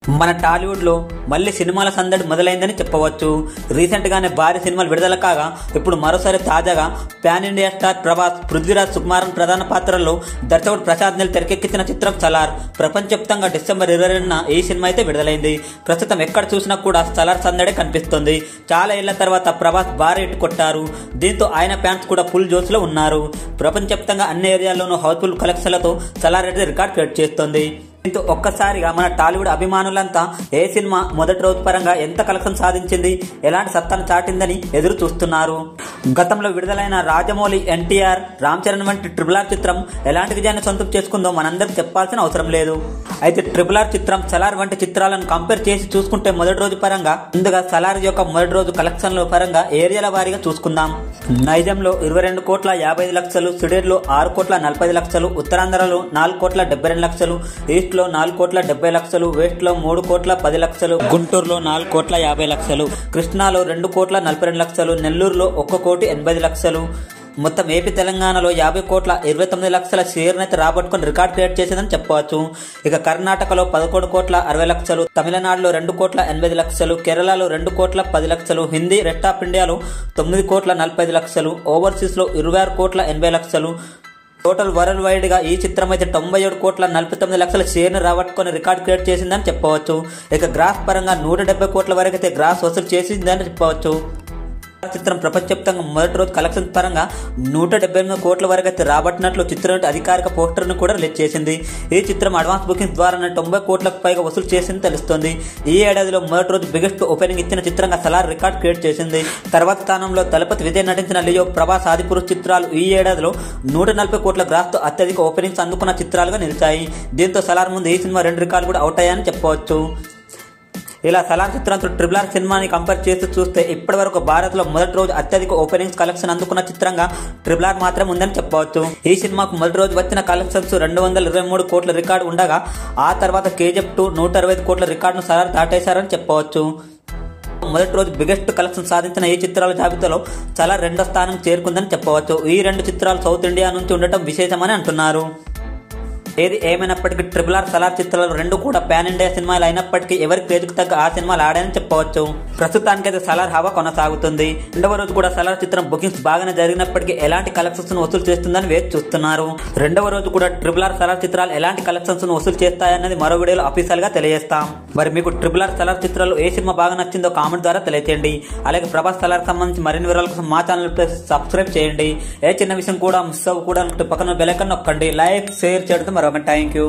మన టాలీవుడ్ లో మళ్ళీ సినిమాల సందడి మొదలైందని చెప్పవచ్చు. రీసెంట్ గానే భారీ సినిమాలు విడుదల కాగా ఇప్పుడు మరోసారి తాజాగా pan India star Prabhas, Prithviraj Sukumaran ప్రధాన పాత్రల్లో దర్శకుడు ప్రసాద్ నీల్ తెరకెక్కించిన చిత్రం సలార్ ప్రపంచవ్యాప్తంగా డిసెంబర్ 22న ఈ సినిమా అయితే విడుదలైంది. ప్రస్తుతం ఎక్కడ చూసినా కూడా సలార్ సందడే కనిపిస్తుంది. చాలా ఏళ్ల తర్వాత ప్రభాస్ భారీ హిట్ కొట్టారు. దీంతో ఆయన ఫ్యాన్స్ కూడా ఫుల్ జోష్ లో ఉన్నారు. ప్రపంచవ్యాప్తంగా అన్ని ఏరియాల్లోనూ హౌస్ఫుల్ కలెక్షన్లతో సలార్ అయితే రికార్డ్ క్రియేట్ చేస్తుంది. దీంతో ఒక్కసారిగా మన టాలీవుడ్ అభిమానులంతా ఏ సినిమా మొదటి రోజు పరంగా ఎంత కలెక్షన్ సాధించింది, ఎలాంటి సత్తాను చాటిందని ఎదురు చూస్తున్నారు. గతంలో విడుదలైన రాజమౌళి, ఎన్టీఆర్, రామ్ చరణ్ వంటి RRR చిత్రం ఎలాంటి విజయాన్ని సొంతం చేసుకుందో మనందరికి చెప్పాల్సిన అవసరం లేదు. అయితే RRR చిత్రం సలార్ వంటి చిత్రాలను కంపేర్ చేసి చూసుకుంటే మొదటి రోజు పరంగా ముందుగా సలార్ యొక్క మొదటి రోజు కలెక్షన్ల పరంగా ఏరియాల వారీగా చూసుకుందాం. నైజాంలో 22,55,00,000, సిడేర్లో 6,45,00,000, ఉత్తరాంధ్రలో 4,72,00,000, ఈస్ట్ లో 4,70,00,000, వెస్ట్ లో 3,10,00,000, గుంటూరులో 4,50,00,000, కృష్ణాలో 2,42,00,000, నెల్లూరులో 1,80,00,000. మొత్తం ఏపీ తెలంగాణలో 50,29,00,000 షేర్నైతే రాబట్టుకుని రికార్డ్ క్రియేట్ చేసిందని చెప్పవచ్చు. ఇక కర్ణాటకలో 11,60,00,000, తమిళనాడులో 2,80,00,000, కేరళలో 2,10,00,000, హిందీ రెస్ట్ ఆఫ్ ఇండియాలో 9,45,00,000, ఓవర్సీస్ లో 26,80,00,000. టోటల్ వరల్డ్ వైడ్ గా ఈ చిత్రం అయితే 97,49,00,000 షేర్ను రాబట్టుకుని రికార్డ్ క్రియేట్ చేసిందని చెప్పవచ్చు. ఇక గ్రాస్ పరంగా 170 కోట్ల వరకు అయితే గ్రాస్ వసూలు చేసిందని చెప్పవచ్చు. చిత్రం ప్రపంచవ్యాప్తంగా మొదటి రోజు కలెక్షన్ పరంగా 178 కోట్ల వరకు అయితే రాబట్టినట్లు చిత్రం అధికారిక పోస్టర్ ను కూడా రిలీజ్ చేసింది. ఈ చిత్రం అడ్వాన్స్ బుకింగ్స్ ద్వారా 90 కోట్లకు పైగా వసూలు చేసింది తెలుస్తుంది. ఈ ఏడాదిలో మొదటి రోజు బిగ్గెస్ట్ ఓపెనింగ్ ఇచ్చిన చిత్రంగా సలార్ రికార్డ్ క్రియేట్ చేసింది. తర్వాత స్థానంలో తలపతి విజయ్ నటించిన లియో, ప్రభాస్, ఆదిపురుష్ చిత్రాలు ఈ ఏడాదిలో 140 కోట్ల గ్రాస్ తో అత్యధిక ఓపెనింగ్స్ అందుకున్న చిత్రాలుగా నిలిచాయి. దీంతో సలార్ ముందు ఈ సినిమా 2 రికార్డులు కూడా అవుట్ అయ్యాయని చెప్పవచ్చు. ఇలా సలార్ చిత్రంతో RRR సినిమాని కంపేర్ చేసి చూస్తే ఇప్పటి వరకు భారత్ లో మొదటి రోజు అత్యధిక ఓపెనింగ్స్ కలెక్షన్ అందుకున్న చిత్రంగా RRR మాత్రం ఉందని చెప్పవచ్చు. ఈ సినిమాకు మొదటి రోజు వచ్చిన కలెక్షన్స్ 223 కోట్ల రికార్డు ఉండగా ఆ తర్వాత KGF 2 125 కోట్ల రికార్డును సలార్ దాటేశారని చెప్పవచ్చు. మొదటి రోజు బిగ్గెస్ట్ కలెక్షన్ సాధించిన ఈ చిత్రాల జాబితాలో సలార్ 2వ స్థానం చేరుకుందని చెప్పవచ్చు. ఈ 2 చిత్రాలు సౌత్ ఇండియా నుంచి ఉండటం విశేషమని అంటున్నారు. ఏది ఏమైనప్పటికీ RRR, సలార్ చిత్రాలు 2 కూడా పాన్ ఇండియా సినిమాలు అయినప్పటికీ ఎవరి క్రేజ్కు తగ్గ ఆ సినిమాలు ఆడాయని చెప్పవచ్చు. ప్రస్తుతానికైతే సలార్ హవా కొనసాగుతుంది. 2వ రోజు కూడా సలార్ చిత్రం బుకింగ్స్ బాగానే జరిగినప్పటికీ ఎలాంటి కలెక్షన్స్ వసూలు చేస్తుందని వేచి చూస్తున్నారు. 2వ రోజు కూడా RRR, సలార్ చిత్రాలు ఎలాంటి కలెక్షన్స్ వసూలు చేస్తాయన్నది మరో వీడియోలో అఫీషియల్ గా తెలియజేస్తాం. మరి మీకు RRR, సలార్ చిత్రాలు ఏ సినిమా బాగా నచ్చిందో కామెంట్ ద్వారా తెలియజేయండి. అలాగే ప్రభాస్, సలార్ సంబంధించి మరిన్ని వివరాల కోసం మా ఛానల్ సబ్స్క్రైబ్ చేయండి. ఏ చిన్న విషయం కూడా మిస్ అవ్వకూడదు పక్కన బెల్ ఐకాన్ నొక్కండి. లైక్, షేర్ చేయడం మరొక థ్యాంక్ యూ.